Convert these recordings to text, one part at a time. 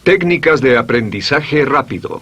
Técnicas de aprendizaje rápido.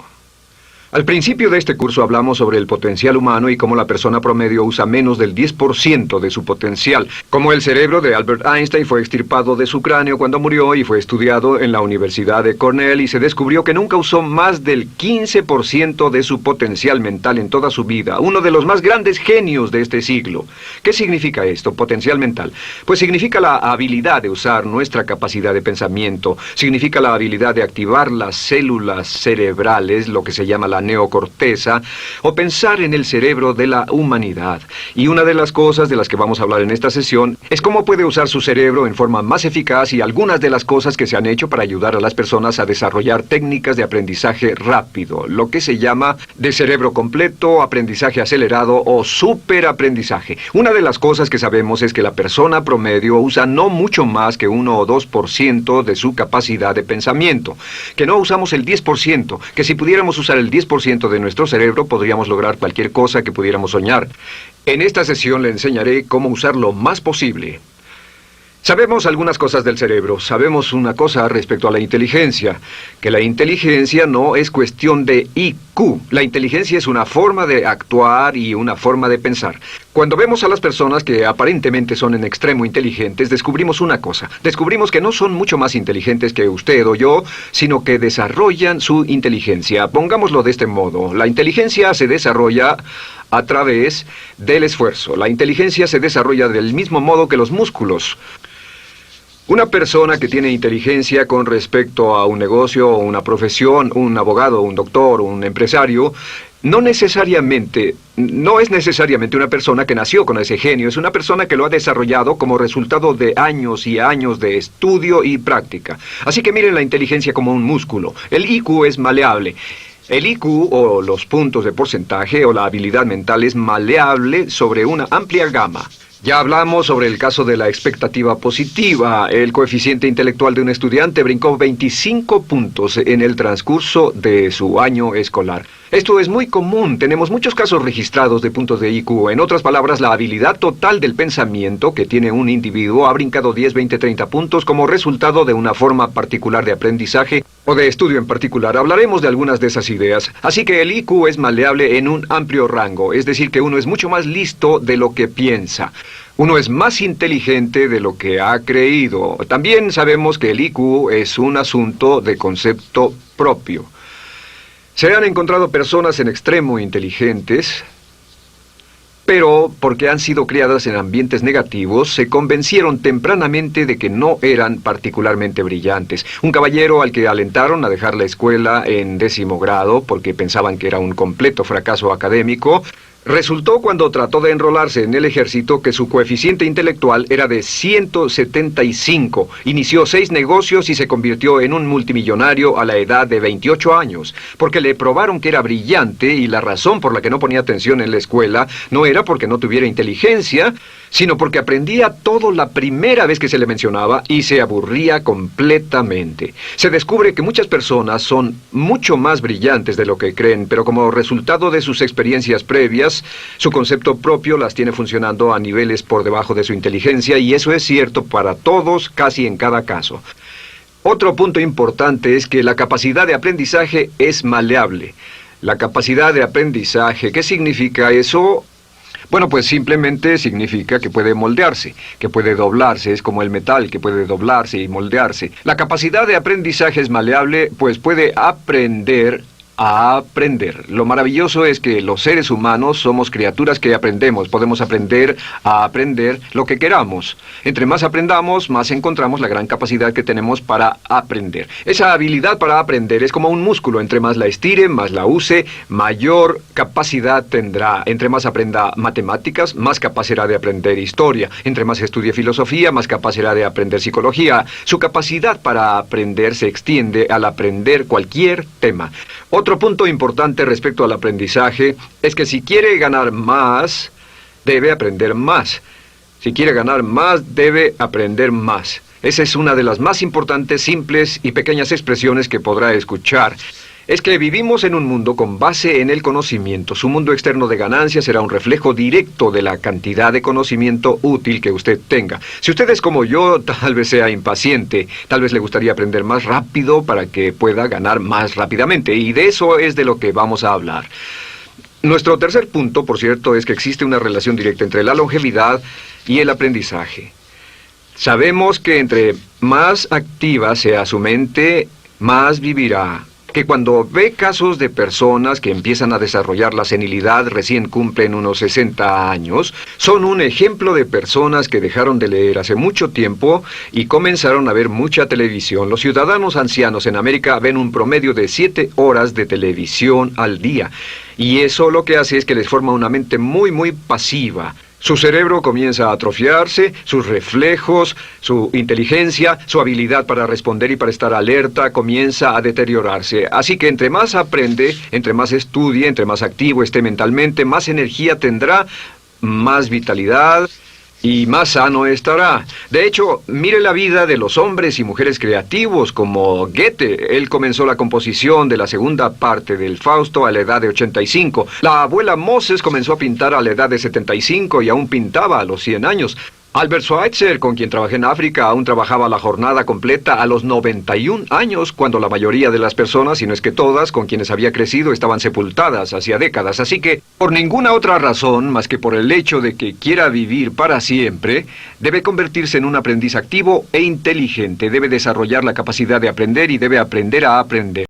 Al principio de este curso hablamos sobre el potencial humano y cómo la persona promedio usa menos del 10% de su potencial. Como el cerebro de Albert Einstein fue extirpado de su cráneo cuando murió y fue estudiado en la Universidad de Cornell y se descubrió que nunca usó más del 15% de su potencial mental en toda su vida. Uno de los más grandes genios de este siglo. ¿Qué significa esto, potencial mental? Pues significa la habilidad de usar nuestra capacidad de pensamiento. Significa la habilidad de activar las células cerebrales, lo que se llama la neocorteza, o pensar en el cerebro de la humanidad. Y una de las cosas de las que vamos a hablar en esta sesión es cómo puede usar su cerebro en forma más eficaz y algunas de las cosas que se han hecho para ayudar a las personas a desarrollar técnicas de aprendizaje rápido, lo que se llama de cerebro completo, aprendizaje acelerado o superaprendizaje. Una de las cosas que sabemos es que la persona promedio usa no mucho más que 1 o 2% de su capacidad de pensamiento, que no usamos el 10%, que si pudiéramos usar el 10% de nuestro cerebro podríamos lograr cualquier cosa que pudiéramos soñar. En esta sesión le enseñaré cómo usar lo más posible. Sabemos algunas cosas del cerebro. Sabemos una cosa respecto a la inteligencia, que la inteligencia no es cuestión de IQ. La inteligencia es una forma de actuar y una forma de pensar. Cuando vemos a las personas que aparentemente son en extremo inteligentes, descubrimos una cosa. Descubrimos que no son mucho más inteligentes que usted o yo, sino que desarrollan su inteligencia. Pongámoslo de este modo. La inteligencia se desarrolla a través del esfuerzo. La inteligencia se desarrolla del mismo modo que los músculos. Una persona que tiene inteligencia con respecto a un negocio o una profesión, un abogado, un doctor, un empresario, no es necesariamente una persona que nació con ese genio, es una persona que lo ha desarrollado como resultado de años y años de estudio y práctica. Así que miren la inteligencia como un músculo. El IQ es maleable. El IQ, o los puntos de porcentaje, o la habilidad mental, es maleable sobre una amplia gama. Ya hablamos sobre el caso de la expectativa positiva. El coeficiente intelectual de un estudiante brincó 25 puntos en el transcurso de su año escolar. Esto es muy común. Tenemos muchos casos registrados de puntos de IQ. En otras palabras, la habilidad total del pensamiento que tiene un individuo ha brincado 10, 20, 30 puntos como resultado de una forma particular de aprendizaje o de estudio en particular. Hablaremos de algunas de esas ideas. Así que el IQ es maleable en un amplio rango, es decir, que uno es mucho más listo de lo que piensa. Uno es más inteligente de lo que ha creído. También sabemos que el IQ es un asunto de concepto propio. Se han encontrado personas en extremo inteligentes, pero porque han sido criadas en ambientes negativos, se convencieron tempranamente de que no eran particularmente brillantes. Un caballero al que alentaron a dejar la escuela en 10º grado porque pensaban que era un completo fracaso académico, resultó cuando trató de enrolarse en el ejército que su coeficiente intelectual era de 175. Inició 6 negocios y se convirtió en un multimillonario a la edad de 28 años, porque le probaron que era brillante y la razón por la que no ponía atención en la escuela no era porque no tuviera inteligencia, sino porque aprendía todo la primera vez que se le mencionaba y se aburría completamente. Se descubre que muchas personas son mucho más brillantes de lo que creen, pero como resultado de sus experiencias previas, su concepto propio las tiene funcionando a niveles por debajo de su inteligencia, y eso es cierto para todos, casi en cada caso. Otro punto importante es que la capacidad de aprendizaje es maleable. La capacidad de aprendizaje, ¿qué significa eso? Bueno, pues simplemente significa que puede moldearse, que puede doblarse, es como el metal que puede doblarse y moldearse. La capacidad de aprendizaje es maleable, pues puede aprender a aprender. Lo maravilloso es que los seres humanos somos criaturas que aprendemos. Podemos aprender a aprender lo que queramos. Entre más aprendamos, más encontramos la gran capacidad que tenemos para aprender. Esa habilidad para aprender es como un músculo. Entre más la estire, más la use, mayor capacidad tendrá. Entre más aprenda matemáticas, más capaz será de aprender historia. Entre más estudie filosofía, más capaz será de aprender psicología. Su capacidad para aprender se extiende al aprender cualquier tema. Otro punto importante respecto al aprendizaje es que si quiere ganar más, debe aprender más. Si quiere ganar más, debe aprender más. Esa es una de las más importantes, simples y pequeñas expresiones que podrá escuchar. es que vivimos en un mundo con base en el conocimiento. Su mundo externo de ganancia será un reflejo directo de la cantidad de conocimiento útil que usted tenga. Si usted es como yo, tal vez sea impaciente, tal vez le gustaría aprender más rápido para que pueda ganar más rápidamente, y de eso es de lo que vamos a hablar. Nuestro tercer punto, por cierto, es que existe una relación directa entre la longevidad y el aprendizaje. Sabemos que entre más activa sea su mente, más vivirá. Que cuando ve casos de personas que empiezan a desarrollar la senilidad recién cumplen unos 60 años, son un ejemplo de personas que dejaron de leer hace mucho tiempo y comenzaron a ver mucha televisión. Los ciudadanos ancianos en América ven un promedio de 7 horas de televisión al día. Y eso lo que hace es que les forma una mente muy pasiva. Su cerebro comienza a atrofiarse, sus reflejos, su inteligencia, su habilidad para responder y para estar alerta comienza a deteriorarse. Así que entre más aprende, entre más estudie, entre más activo esté mentalmente, más energía tendrá, más vitalidad y más sano estará. De hecho, mire la vida de los hombres y mujeres creativos como Goethe. Él comenzó la composición de la segunda parte del Fausto a la edad de 85. La abuela Moses comenzó a pintar a la edad de 75 y aún pintaba a los 100 años. Albert Schweitzer, con quien trabajé en África, aún trabajaba la jornada completa a los 91 años, cuando la mayoría de las personas, si no es que todas, con quienes había crecido, estaban sepultadas hacía décadas. Así que, por ninguna otra razón, más que por el hecho de que quiera vivir para siempre, debe convertirse en un aprendiz activo e inteligente. Debe desarrollar la capacidad de aprender y debe aprender a aprender.